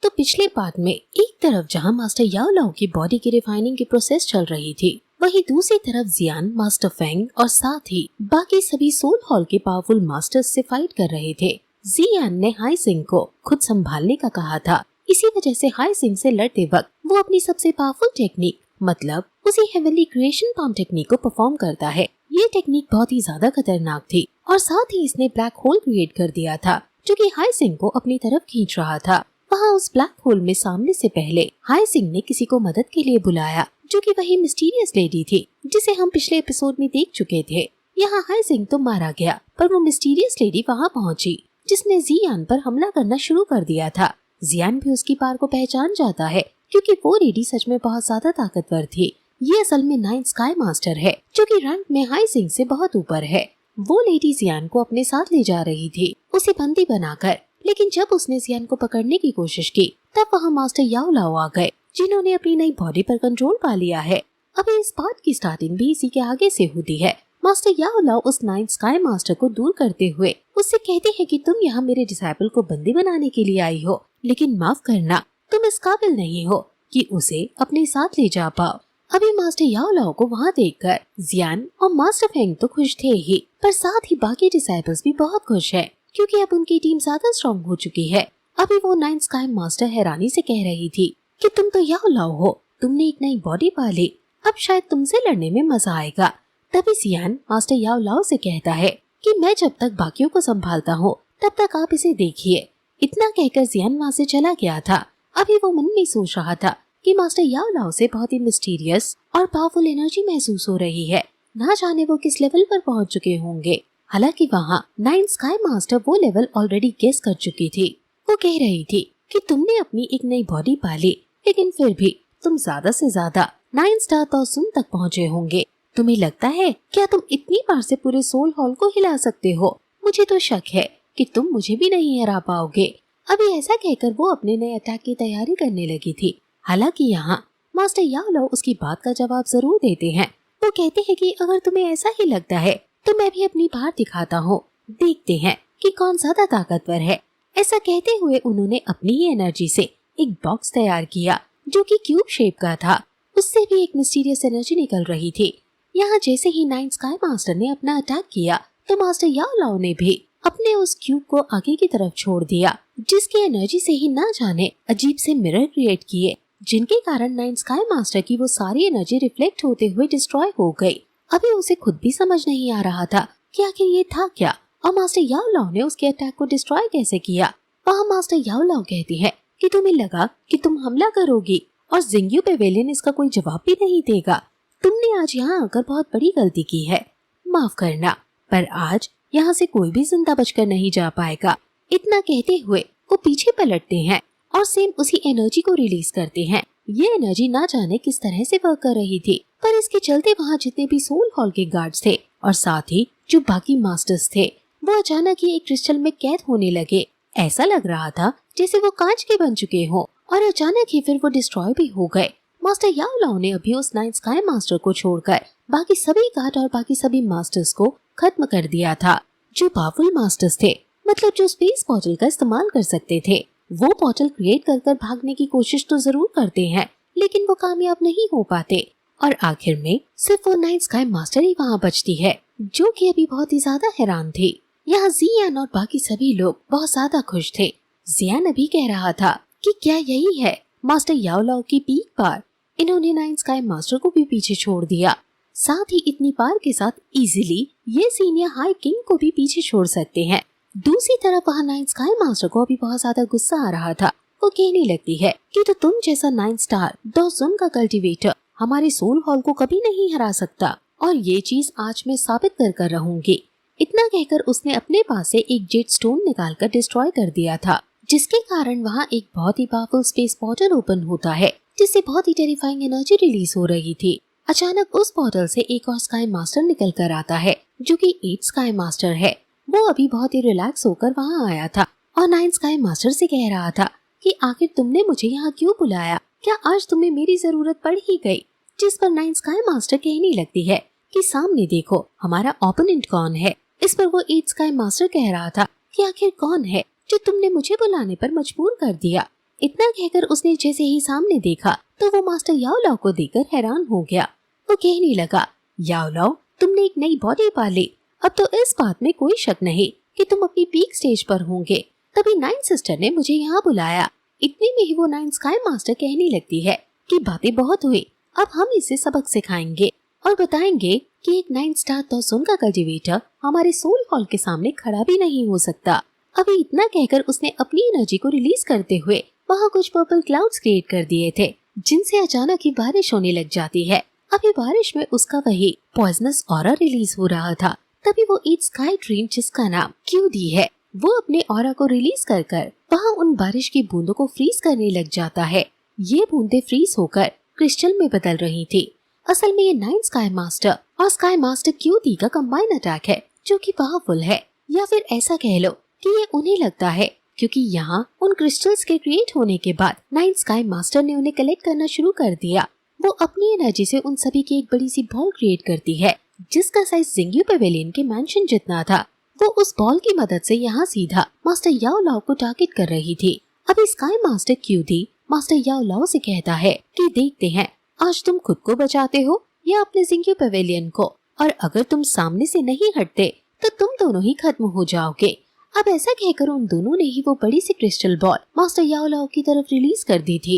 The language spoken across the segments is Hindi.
तो पिछले पार्ट में एक तरफ जहां मास्टर याओ लाओ की बॉडी की रिफाइनिंग की प्रोसेस चल रही थी, वहीं दूसरी तरफ जियान, मास्टर फेंग और साथ ही बाकी सभी सोल हॉल के पावरफुल मास्टर्स से फाइट कर रहे थे। जियान ने हाई सिंह को खुद संभालने का कहा था, इसी वजह से हाई सिंह से लड़ते वक्त वो अपनी सबसे पावरफुल टेक्निक मतलब उसी हेवनली क्रिएशन पाम टेक्निक को परफॉर्म करता है। ये टेक्निक बहुत ही ज्यादा खतरनाक थी और साथ ही इसने ब्लैक होल क्रिएट कर दिया था जो कि हाई सिंह को अपनी तरफ खींच रहा था। वहाँ उस ब्लैक होल में सामने से पहले हाई सिंह ने किसी को मदद के लिए बुलाया जो कि वही मिस्टीरियस लेडी थी जिसे हम पिछले एपिसोड में देख चुके थे। यहाँ हाई सिंह तो मारा गया पर वो मिस्टीरियस लेडी वहाँ पहुँची जिसने जियान पर हमला करना शुरू कर दिया था। जियान भी उसकी पार को पहचान जाता है क्योंकि वो लेडी सच में बहुत ज्यादा ताकतवर थी। ये असल में 9th स्काई मास्टर है जो कि रैंक में हाई सिंह से बहुत ऊपर है। वो लेडी जियान को अपने साथ ले जा रही थी उसे बंदी बनाकर, लेकिन जब उसने जियान को पकड़ने की कोशिश की तब वहाँ मास्टर याओ लाओ आ गए जिन्होंने अपनी नई बॉडी पर कंट्रोल पा लिया है। अभी इस पार्ट की स्टार्टिंग भी इसी के आगे से होती है। मास्टर याओ लाओ उस 9th स्काई मास्टर को दूर करते हुए उससे कहते हैं कि तुम यहाँ मेरे डिसाइपल को बंदी बनाने के लिए आई हो, लेकिन माफ करना तुम इस काबिल नहीं हो कि उसे अपने साथ ले जा पाओ। अभी मास्टर याओ लाओ को वहाँ देखकर जियान और मास्टर फेंग तो खुश थे ही, पर साथ ही बाकी डिसाइपल्स भी बहुत खुश है क्योंकि अब उनकी टीम ज्यादा स्ट्रॉन्ग हो चुकी है। अभी वो 9th स्काई मास्टर हैरानी से कह रही थी कि तुम तो याओ लाओ हो, तुमने एक नई बॉडी पाली, अब शायद तुमसे लड़ने में मजा आएगा। तभी जियान मास्टर याओ लाओ से कहता है कि मैं जब तक बाकियों को संभालता हूँ तब तक आप इसे देखिए। इतना कहकर जियान वहाँ से चला गया था। अभी वो मन में सोच रहा था कि मास्टर याओ लाओ से बहुत ही मिस्टीरियस और पावरफुल एनर्जी महसूस हो रही है, ना जाने वो किस लेवल पर पहुंच चुके होंगे। हालांकि वहाँ 9th स्काई मास्टर वो लेवल ऑलरेडी गेस कर चुकी थी। वो कह रही थी कि तुमने अपनी एक नई बॉडी पाली, लेकिन फिर भी तुम ज्यादा से ज्यादा 9 स्टार तौसुन तक पहुँचे होंगे। तुम्हें लगता है क्या तुम इतनी बार से पूरे सोल हॉल को हिला सकते हो? मुझे तो शक है कि तुम मुझे भी नहीं हरा पाओगे। अभी ऐसा कहकर वो अपने नए अटैक की तैयारी करने लगी थी। हालांकि यहाँ मास्टर याओ लाओ उसकी बात का जवाब जरूर देते हैं। वो कहते हैं कि अगर तुम्हें ऐसा ही लगता है तो मैं भी अपनी बात दिखाता हूँ, देखते हैं कि कौन ज्यादा ताकतवर है। ऐसा कहते हुए उन्होंने अपनी ही एनर्जी से एक बॉक्स तैयार किया जो कि क्यूब शेप का था। उससे भी एक मिस्टीरियस एनर्जी निकल रही थी। यहाँ जैसे ही 9th स्काई मास्टर ने अपना अटैक किया तो मास्टर याओ लाओ ने भी अपने उस क्यूब को आगे की तरफ छोड़ दिया, जिसकी एनर्जी से ही ना जाने अजीब से मिरर क्रिएट किए, जिनके कारण 9th स्काई मास्टर की वो सारी एनर्जी रिफ्लेक्ट होते हुए डिस्ट्रॉय हो गई। अभी उसे खुद भी समझ नहीं आ रहा था कि आखिर ये था क्या और मास्टर याओ लाओ ने उसके अटैक को डिस्ट्रॉय कैसे किया। वहाँ मास्टर याओ लाओ कहती है कि तुम्हें लगा कि तुम हमला करोगी और जिंग्यू पेवेलियन इसका कोई जवाब भी नहीं देगा। तुमने आज यहाँ आकर बहुत बड़ी गलती की है, माफ करना, पर आज यहाँ से कोई भी जिंदा बचकर नहीं जा पाएगा। इतना कहते हुए वो पीछे पलटते हैं और सेम उसी एनर्जी को रिलीज करते हैं। ये एनर्जी ना जाने किस तरह से वर्क कर रही थी, पर इसके चलते वहाँ जितने भी सोल हॉल के गार्ड्स थे और साथ ही जो बाकी मास्टर्स थे वो अचानक ही एक क्रिस्टल में कैद होने लगे। ऐसा लग रहा था जैसे वो कांच के बन चुके हों और अचानक ही फिर वो डिस्ट्रॉय भी हो गए। मास्टर याओ लाओ ने अभी उस 9th स्काई मास्टर को छोड़कर बाकी सभी गार्ड और बाकी सभी मास्टर्स को खत्म कर दिया था। जो पावरफुल मास्टर्स थे, मतलब जो स्पेस पोर्टल का इस्तेमाल कर सकते थे, वो पोर्टल क्रिएट कर भागने की कोशिश तो जरूर करते हैं, लेकिन वो कामयाब नहीं हो पाते और आखिर में सिर्फ वो 9th स्काई मास्टर ही वहाँ बचती है, जो कि अभी बहुत ही ज्यादा हैरान थी। यहाँ जियान और बाकी सभी लोग बहुत ज्यादा खुश थे। जियान अभी कह रहा था कि क्या यही है मास्टर याओ लाओ की पीक पार। इन्होंने 9th स्काई मास्टर को भी पीछे छोड़ दिया, साथ ही इतनी पार के साथ इजीली ये सीनियर हाई किंग को भी पीछे छोड़ सकते हैं। दूसरी तरफ वहाँ 9th स्काई मास्टर को अभी बहुत ज्यादा गुस्सा आ रहा था। वो कहने लगती है कि तो तुम जैसा 9th स्टार दोसुन का कल्टीवेटर हमारे सोल हॉल को कभी नहीं हरा सकता और ये चीज आज मैं साबित कर रहूंगी। इतना कहकर उसने अपने पास से एक जेट स्टोन निकालकर डिस्ट्रॉय कर दिया था, जिसके कारण वहाँ एक बहुत ही पावरफुल स्पेस पोर्टल ओपन होता है, जिससे बहुत ही टेरिफाइंग एनर्जी रिलीज हो रही थी। अचानक उस पोर्टल से एक और स्काई मास्टर निकल कर आता है, जो कि 8th स्काई मास्टर है। वो अभी बहुत ही रिलैक्स होकर वहाँ आया था और 9th स्काई मास्टर से कह रहा था कि आखिर तुमने मुझे यहाँ क्यों बुलाया, क्या आज तुम्हें मेरी जरूरत पड़ ही गई। जिस पर 9th स्काई मास्टर कहने लगती है कि सामने देखो हमारा ओपोनेंट कौन है। इस पर वो 8th स्काई मास्टर कह रहा था कि आखिर कौन है जो तुमने मुझे बुलाने पर मजबूर कर दिया। इतना कहकर उसने जैसे ही सामने देखा तो वो मास्टर याओ लाओ को देखकर हैरान हो गया। वो कहने लगा, याओ लाओ, तुमने एक नई बॉडी पा ली। अब तो इस बात में कोई शक नहीं कि तुम अपनी पीक स्टेज पर होंगे। तभी नाइन सिस्टर ने मुझे यहाँ बुलाया। इतने में ही वो नाइन स्काई मास्टर कहने लगती है कि बातें बहुत हुई, अब हम इसे सबक सिखाएंगे और बताएंगे कि एक 9 स्टार तोसुन का कल्टीवेटर हमारे सोल हॉल के सामने खड़ा भी नहीं हो सकता। अभी इतना कहकर उसने अपनी एनर्जी को रिलीज करते हुए वहाँ कुछ पर्पल क्लाउड्स क्रिएट कर दिए थे, जिनसे अचानक ही बारिश होने लग जाती है। अभी बारिश में उसका वही पॉइजनस ऑरा रिलीज हो रहा था। तभी वो एक स्काई ड्रीम, जिसका नाम क्यूडी है, वो अपने ऑरा को रिलीज कर वहाँ उन बारिश की बूंदों को फ्रीज करने लग जाता है। ये बूंदे फ्रीज होकर क्रिस्टल में बदल रही थी। असल में ये 9 स्काई मास्टर और स्काई मास्टर क्यूडी का कंबाइन अटैक है, जो कि पावरफुल है, या फिर ऐसा कह लो कि ये उन्हें लगता है, क्योंकि यहाँ उन क्रिस्टल्स के क्रिएट होने के बाद 9 स्काई मास्टर ने उन्हें कलेक्ट करना शुरू कर दिया। वो अपनी एनर्जी से उन सभी की एक बड़ी सी बॉल क्रिएट करती है, जिसका साइज जिंग्यू पेवेलियन के मैंशन जितना था। वो उस बॉल की मदद से यहाँ सीधा मास्टर याओ लाओ को टारगेट कर रही थी। अभी स्काई मास्टर क्यूडी मास्टर याओ लाओ से कहता है कि देखते हैं आज तुम खुद को बचाते हो या अपने जिंग्यू पेवेलियन को, और अगर तुम सामने से नहीं हटते तो तुम दोनों ही खत्म हो जाओगे। अब ऐसा कहकर उन दोनों ने ही वो बड़ी सी क्रिस्टल बॉल मास्टर याओ लाओ की तरफ रिलीज कर दी थी।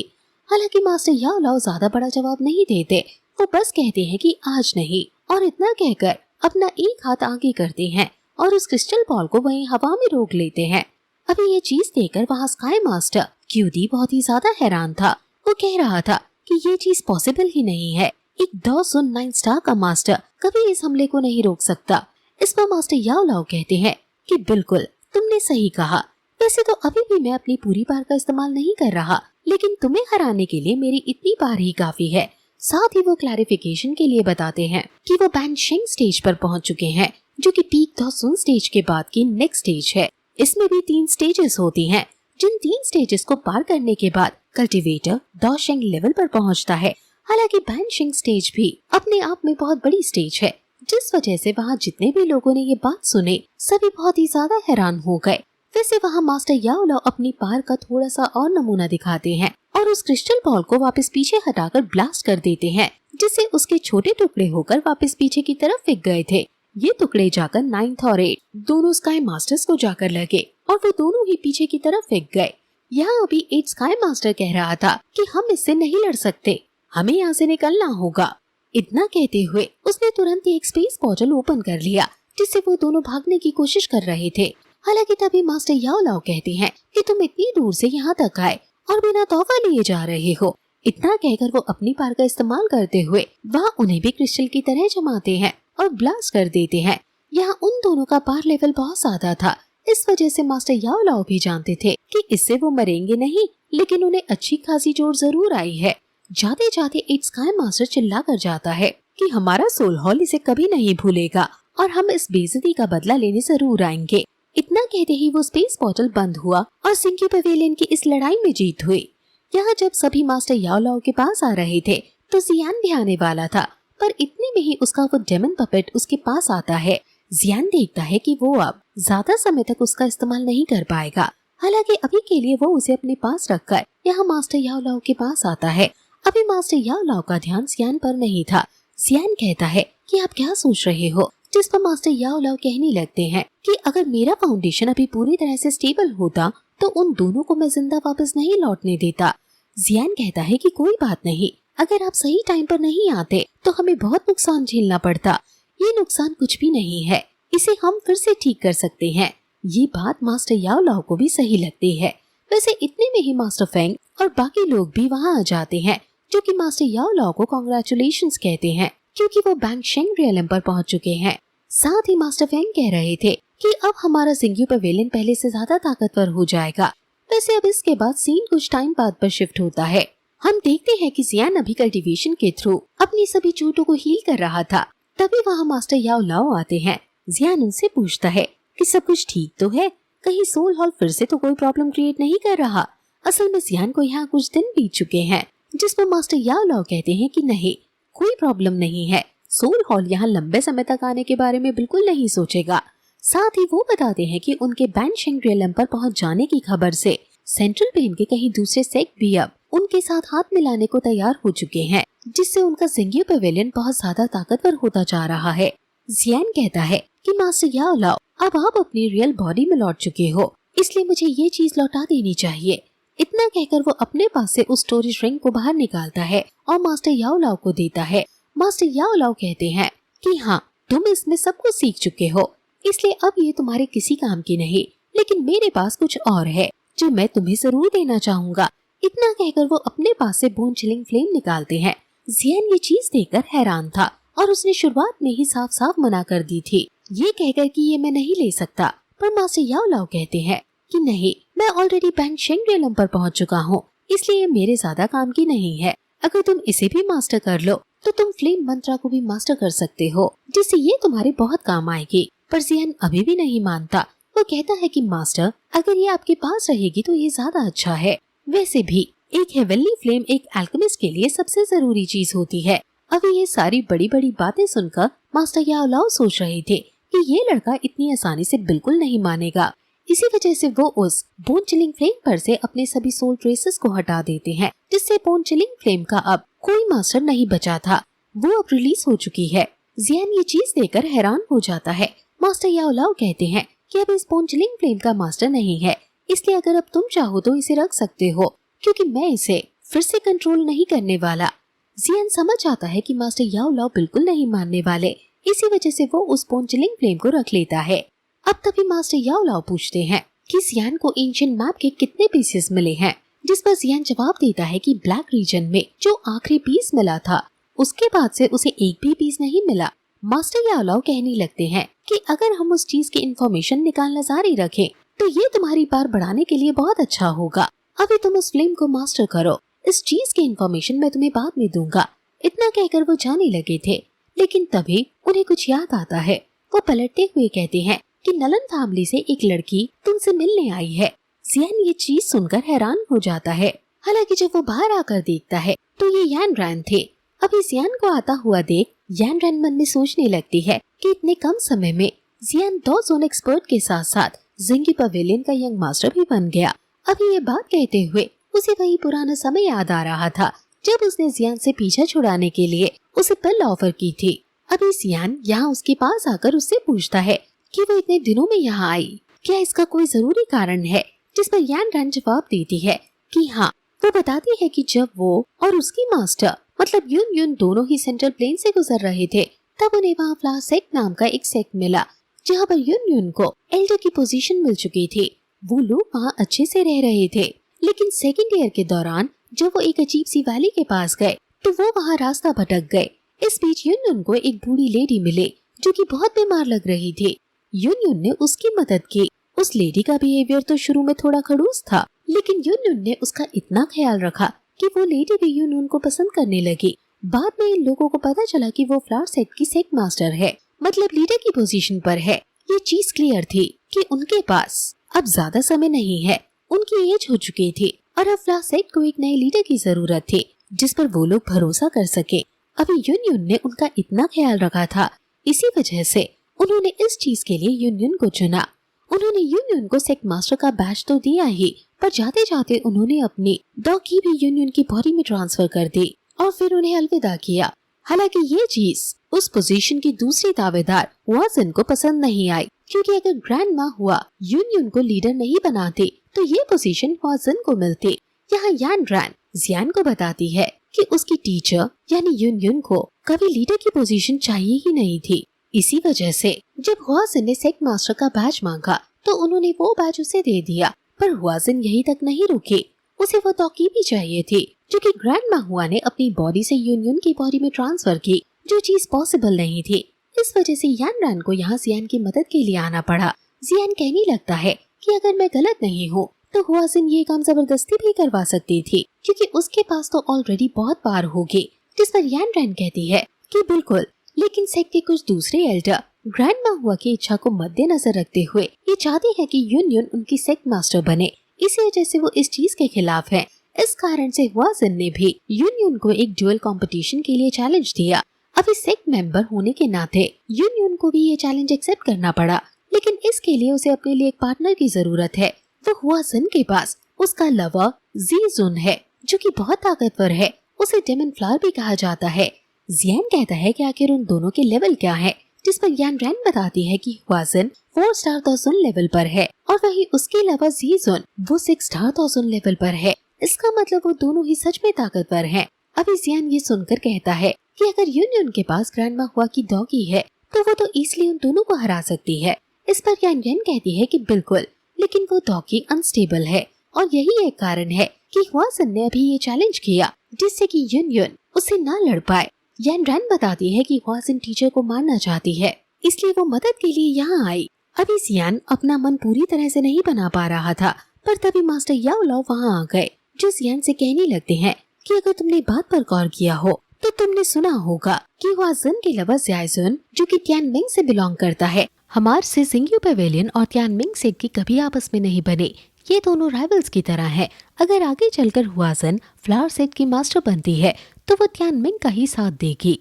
हालांकि मास्टर याओ लाओ ज्यादा बड़ा जवाब नहीं देते, वो बस कहते हैं कि आज नहीं, और इतना कहकर अपना एक हाथ आगे करते हैं और उस क्रिस्टल बॉल को वहीं हवा में रोक लेते हैं। अभी ये चीज देखकर वहाँ स्काई मास्टर क्यूडी बहुत ही ज्यादा हैरान था। वो कह रहा था कि ये चीज पॉसिबल ही नहीं है, एक 9 स्टार का मास्टर कभी इस हमले को नहीं रोक सकता। इस पर मास्टर याओ लाओ कहते हैं कि बिल्कुल तुमने सही कहा, वैसे तो अभी भी मैं अपनी पूरी पावर का इस्तेमाल नहीं कर रहा, लेकिन तुम्हें हराने के लिए मेरी इतनी पावर ही काफी है। साथ ही वो क्लैरिफिकेशन के लिए बताते हैं कि वो बैनशिंग स्टेज पर पहुंच चुके हैं, जो कि पीक तोसुन स्टेज के बाद की नेक्स्ट स्टेज है। इसमें भी 3 स्टेजेस होती हैं, जिन 3 स्टेजेस को पार करने के बाद कल्टीवेटर दोशेंग लेवल पर पहुंचता है। हालांकि बैनशिंग स्टेज भी अपने आप में बहुत बड़ी स्टेज है, जिस वजह से वहाँ जितने भी लोगों ने ये बात सुनी सभी बहुत ही ज्यादा हैरान हो गए। वैसे वहाँ मास्टर याओ लाओ अपनी पावर का थोड़ा सा और नमूना दिखाते हैं और उस क्रिस्टल बॉल को वापस पीछे हटाकर ब्लास्ट कर देते हैं, जिससे उसके छोटे टुकड़े होकर वापस पीछे की तरफ फेंक गए थे। ये टुकड़े जाकर 9th और 8th दोनों स्काई मास्टर्स को जाकर लगे और वो दोनों ही पीछे की तरफ फेंक गए। यहाँ अभी 8th स्काई मास्टर कह रहा था कि हम इससे नहीं लड़ सकते, हमें यहाँ से निकलना होगा। इतना कहते हुए उसने तुरंत ही एक स्पेस पोर्टल ओपन कर लिया, जिससे वो दोनों भागने की कोशिश कर रहे थे। हालांकि तभी मास्टर याओ लाओ कहते हैं कि तुम इतनी दूर से यहाँ तक आए और बिना तोहफा लिए जा रहे हो। इतना कहकर वो अपनी पावर का इस्तेमाल करते हुए वहाँ उन्हें भी क्रिस्टल की तरह जमाते हैं और ब्लास्ट कर देते हैं। यहाँ उन दोनों का पावर लेवल बहुत ज्यादा था, इस वजह से मास्टर याओ लाओ भी जानते थे कि इससे वो मरेंगे नहीं, लेकिन उन्हें अच्छी खासी चोट जरूर आई है। जाते जाते एक स्काई मास्टर चिल्ला कर जाता है कि हमारा सोल हॉल इसे कभी नहीं भूलेगा और हम इस बेइज्जती का बदला लेने जरूर आएंगे। इतना कहते ही वो स्पेस पोर्टल बंद हुआ और जिंग्यू पेवेलियन की इस लड़ाई में जीत हुई। यहाँ जब सभी मास्टर याओ लाओ के पास आ रहे थे तो जियान भी आने वाला था, पर इतने में ही उसका वो डेमन पपेट उसके पास आता है। जियान देखता है कि वो अब ज्यादा समय तक उसका इस्तेमाल नहीं कर पाएगा। हालांकि अभी के लिए वो उसे अपने पास रखकर यहाँ मास्टर याओ लाओ के पास आता है। अभी मास्टर याओ लाओ का ध्यान जियान पर नहीं था। जियान कहता है कि आप क्या सोच रहे हो, जिस पर मास्टर याओ लाओ कहने लगते हैं कि अगर मेरा फाउंडेशन अभी पूरी तरह से स्टेबल होता तो उन दोनों को मैं जिंदा वापस नहीं लौटने देता। जियान कहता है कि कोई बात नहीं, अगर आप सही टाइम पर नहीं आते तो हमें बहुत नुकसान झेलना पड़ता। ये नुकसान कुछ भी नहीं है, इसे हम फिर से ठीक कर सकते हैं। ये बात मास्टर याओ लाओ को भी सही लगती है। वैसे इतने में ही मास्टर फेंग और बाकी लोग भी वहाँ आ जाते हैं, जो कि मास्टर याओ लाओ को कांग्रेचुलेशंस कहते हैं, क्योंकि वो बैंशिंग रियलम पर पहुंच चुके हैं। साथ ही मास्टर फेंग कह रहे थे कि अब हमारा जिंग्यू पेवेलियन पहले से ज्यादा ताकतवर हो जाएगा। वैसे अब इसके बाद सीन कुछ टाइम बाद पर शिफ्ट होता है। हम देखते हैं कि जियान अभी कल्टीवेशन के थ्रू अपनी सभी चोटों को हील कर रहा था। तभी वहाँ मास्टर याओ लाओ आते हैं। जियान उनसे पूछता है कि सब कुछ ठीक तो है, कहीं सोल हॉल फिर से तो कोई प्रॉब्लम क्रिएट नहीं कर रहा। असल में जियान को यहाँ कुछ दिन बीत चुके हैं, जिस पर मास्टर याओ लाओ कहते हैं कि नहीं, कोई प्रॉब्लम नहीं है, सोल हॉल यहाँ लंबे समय तक आने के बारे में बिल्कुल नहीं सोचेगा। साथ ही वो बताते हैं कि उनके बैंशिंग रियलम पर पहुंच जाने की खबर से सेंट्रल प्लेन के कहीं दूसरे सेक्ट भी अब उनके साथ हाथ मिलाने को तैयार हो चुके हैं, जिससे उनका जिंगियो पवेलियन बहुत ज्यादा ताकतवर होता जा रहा है। जियान कहता है कि मास्टर याओ लाओ, अब आप अपनी रियल बॉडी में लौट चुके हो, इसलिए मुझे ये चीज लौटा देनी चाहिए। इतना कहकर वो अपने पास से उस स्टोरेज रिंग को बाहर निकालता है और मास्टर याओ लाओ को देता है। मास्टर याओ लाओ कहते हैं कि हाँ, तुम इसमें सब कुछ सीख चुके हो, इसलिए अब ये तुम्हारे किसी काम की नहीं, लेकिन मेरे पास कुछ और है जो मैं तुम्हें जरूर देना चाहूंगा। इतना कहकर वो अपने पास से बोन चिलिंग फ्लेम निकालते हैं। जियान ये चीज देखकर हैरान था और उसने शुरुआत में ही साफ साफ मना कर दी थी, ये कहकर कि ये मैं नहीं ले सकता। पर मास्टर याओ लाओ कहते हैं कि नहीं, मैं ऑलरेडी बैंक शेंग रियलम पर पहुंच चुका हूँ, इसलिए ये मेरे ज्यादा काम की नहीं है। अगर तुम इसे भी मास्टर कर लो तो तुम फ्लेम मंत्रा को भी मास्टर कर सकते हो, जिससे ये तुम्हारे बहुत काम आएगी। पर जियान अभी भी नहीं मानता। वो कहता है कि मास्टर, अगर ये आपके पास रहेगी तो ये ज्यादा अच्छा है। वैसे भी एक हेवनली फ्लेम एक अल्केमिस्ट के लिए सबसे जरूरी चीज होती है। अभी ये सारी बड़ी बड़ी बातें सुनकर मास्टर याओ लाओ सोच रहे थे कि ये लड़का इतनी आसानी से बिल्कुल नहीं मानेगा। इसी वजह से वो उस बोन चिलिंग फ्लेम पर से अपने सभी सोल ट्रेसेस को हटा देते हैं, जिससे बोन चिलिंग फ्लेम का अब कोई मास्टर नहीं बचा था। वो अब रिलीज हो चुकी है। जियान ये चीज देखकर हैरान हो जाता है। मास्टर याओ लाओ कहते हैं कि अब इस बोन चिलिंग फ्लेम का मास्टर नहीं है, इसलिए अगर अब तुम चाहो तो इसे रख सकते हो, क्योंकि मैं इसे फिर से कंट्रोल नहीं करने वाला। जियान समझ आता है कि मास्टर याओ लाओ बिल्कुल नहीं मानने वाले, इसी वजह से वो उस बोन चिलिंग फ्लेम को रख लेता है। अब तभी मास्टर याओ लाओ पूछते हैं कि जियान को एंशिएंट मैप के कितने पीसेस मिले हैं, जिस पर जियान जवाब देता है कि ब्लैक रीजन में जो आखिरी पीस मिला था, उसके बाद से उसे एक भी पीस नहीं मिला। मास्टर याओ लाओ कहने लगते हैं कि अगर हम उस चीज की इंफॉर्मेशन निकालना जारी रखें तो ये तुम्हारी पार बढ़ाने के लिए बहुत अच्छा होगा। अभी तुम उस फ्लेम को मास्टर करो, इस चीज की इंफॉर्मेशन मैं तुम्हें बाद में दूंगा। इतना कहकर वो जाने लगे थे, लेकिन तभी उन्हें कुछ याद आता है। वो पलटते हुए कहते हैं कि नलन फैमिली से एक लड़की तुमसे मिलने आई है। जियान ये चीज सुनकर हैरान हो जाता है। हालांकि जब वो बाहर आकर देखता है तो ये यान रैन थे। अभी जियान को आता हुआ देख यान रैन मन में सोचने लगती है कि इतने कम समय में जियान 2 जोन एक्सपर्ट के साथ साथ जिंगियो पवेलियन का यंग मास्टर भी बन गया। अभी ये बात कहते हुए उसे वही पुराना समय याद आ रहा था जब उसने जियान से पीछा छुड़ाने के लिए उसे पिल ऑफर की थी। अभी जियान यहाँ उसके पास आकर उससे पूछता है कि वो इतने दिनों में यहाँ आई, क्या इसका कोई जरूरी कारण है, जिस पर यान रैन जवाब देती है कि हाँ। वो बताती है कि जब वो और उसकी मास्टर मतलब युन युन दोनों ही सेंट्रल प्लेन से गुजर रहे थे, तब उन्हें वहाँ फ्लावर सेक्ट नाम का एक सेक्ट मिला, जहाँ पर युन युन को एल्डर की पोजीशन मिल चुकी थी। वो लोग वहाँ अच्छे से रह रहे थे, लेकिन सेकेंड ईयर के दौरान जब वो एक अजीब सी वैली के पास गए तो वो वहाँ रास्ता भटक गए। इस बीच युन युन को एक बूढ़ी लेडी मिली जो कि बहुत बीमार लग रही थी। युन युन ने उसकी मदद की। उस लेडी का बिहेवियर तो शुरू में थोड़ा खड़ूस था, लेकिन युन युन ने उसका इतना ख्याल रखा कि वो लेडी भी युन युन को पसंद करने लगी। बाद में इन लोगों को पता चला कि वो फ्लावर सेक्ट की सेक्ट मास्टर है, मतलब लीडर की पोजीशन पर है। ये चीज क्लियर थी कि उनके पास अब ज्यादा समय नहीं है, उनकी एज हो चुकी थी और अब फ्लावर सेक्ट को एक नए लीडर की जरूरत थी जिस पर वो लोग भरोसा कर सके। अभी युन युन ने उनका इतना ख्याल रखा था, इसी वजह से उन्होंने इस चीज के लिए युन युन को चुना। उन्होंने युन युन को सेक्ट मास्टर का बैच तो दिया ही, पर जाते जाते उन्होंने अपनी डॉग की भी युन युन की बॉडी में ट्रांसफर कर दी और फिर उन्हें अलविदा किया। हालांकि ये चीज उस पोजीशन की दूसरी दावेदार वाजिन को पसंद नहीं आई, क्योंकि अगर ग्रैंड माँ हुआ युन युन को लीडर नहीं बनाते तो ये पोजीशन वाजिन को मिलती। यहाँ यान रैन जियान को बताती है कि उसकी टीचर यानी युन युन को कभी लीडर की पोजीशन चाहिए ही नहीं थी। इसी वजह से जब हुआजिन ने सेक्ट मास्टर का बैच मांगा तो उन्होंने वो बैच उसे दे दिया। पर हुआजिन यही तक नहीं रुकी, उसे वो तौकीब भी चाहिए थी जो कि ग्रैंड माँ हुआ ने अपनी बॉडी से युन युन की बॉडी में ट्रांसफर की, जो चीज पॉसिबल नहीं थी। इस वजह से यान रैन को यहाँ जियान की मदद के लिए आना पड़ा। जियान कहने लगता है कि अगर मैं गलत नहीं हूँ तो हुआजिन ये काम जबरदस्ती भी करवा सकती थी, क्योंकि उसके पास तो ऑलरेडी बहुत पार होगी। जिस पर यान रैन कहती है कि बिल्कुल, लेकिन सेक्ट के कुछ दूसरे एल्डर ग्रैंड माँ हुआ की इच्छा को मद्देनजर रखते हुए ये चाहते हैं कि युन युन उनकी सेक्ट मास्टर बने। इसी वजह से वो इस चीज के खिलाफ है। इस कारण से हुआजिन ने भी युन युन को एक ड्यूअल कंपटीशन के लिए चैलेंज दिया। अभी सेक्ट मेंबर होने के नाते युन युन को भी ये चैलेंज एक्सेप्ट करना पड़ा, लेकिन इसके लिए उसे अपने लिए एक पार्टनर की जरूरत है। वो हुआजिन के पास उसका लवर जीजुन है जो कि बहुत ताकतवर है। उसे डेमन फ्लावर भी कहा जाता है। जियान कहता है कि आखिर उन दोनों के लेवल क्या है, जिस पर यान रैन बताती है कि ह्वासन 4 स्टार तोसुन लेवल पर है और वही उसके अलावा जीजुन वो 6 स्टार तोसुन लेवल पर है। इसका मतलब वो दोनों ही सच में ताकतवर हैं। अभी जियान ये सुनकर कहता है कि अगर यूनियन के पास ग्रैंडमा हुआ की डॉगी है तो वो तो इसलिए उन दोनों को हरा सकती है। इस पर यान रैन कहती है कि बिल्कुल, लेकिन वो डॉगी अनस्टेबल है और यही एक कारण है कि ह्वासन ने अभी ये चैलेंज किया जिससे कि यूनियन उसे ना लड़ पाए। यान रैन बताती है कि ह्वासन टीचर को मारना चाहती है, इसलिए वो मदद के लिए यहाँ आई। अभी जियान अपना मन पूरी तरह से नहीं बना पा रहा था, पर तभी मास्टर याओ लाओ वहाँ आ गए, जो जियान से कहने लगते हैं कि अगर तुमने बात पर गौर किया हो तो तुमने सुना होगा कि ह्वासन के अलावा ज़ाइजुन जो कि तियानमिंग से बिलोंग करता है, हमार से जिंगयू पवेलियन और तियानमिंग से की कभी आपस में नहीं बने। ये दोनों राइवल्स की तरह है। अगर आगे चलकर ह्वासन फ्लावर सेट की मास्टर बनती है तो वो तियानमिंग का ही साथ देगी,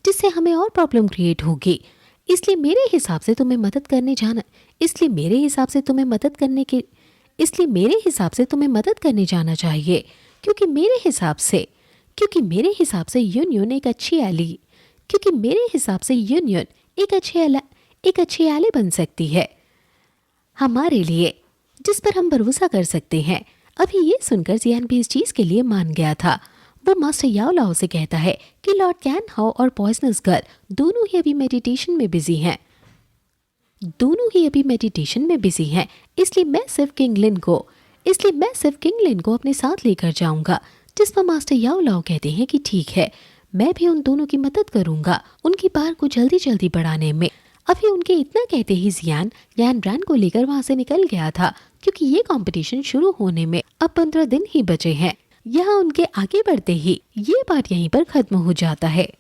जिससे हमें और प्रॉब्लम क्रिएट होगी। इसलिए मेरे हिसाब से तुम्हें मदद करने जाना चाहिए, क्योंकि मेरे हिसाब से यूनियन एक अच्छी एली बन सकती है हमारे लिए, जिस पर हम भरोसा कर सकते हैं। अभी ये सुनकर जियान भी इस चीज के लिए मान गया था। वो मास्टर याओ लाओ से कहता है कि लॉर्ड कैन हाओ और पॉइजनस गर्ल दोनों ही अभी मेडिटेशन में बिजी हैं। इसलिए मैं सिर्फ किंगलिन को अपने साथ लेकर जाऊंगा। जिस पर मास्टर याओ लाओ कहते हैं कि ठीक है, मैं भी उन दोनों की मदद करूंगा उनकी पार को जल्दी बढ़ाने में। अभी उनके इतना कहते ही जियान यान रैन को लेकर वहाँ से निकल गया था, क्योंकि ये कंपटीशन शुरू होने में अब 15 दिन ही बचे हैं। यहाँ उनके आगे बढ़ते ही ये पार्ट यहीं पर खत्म हो जाता है।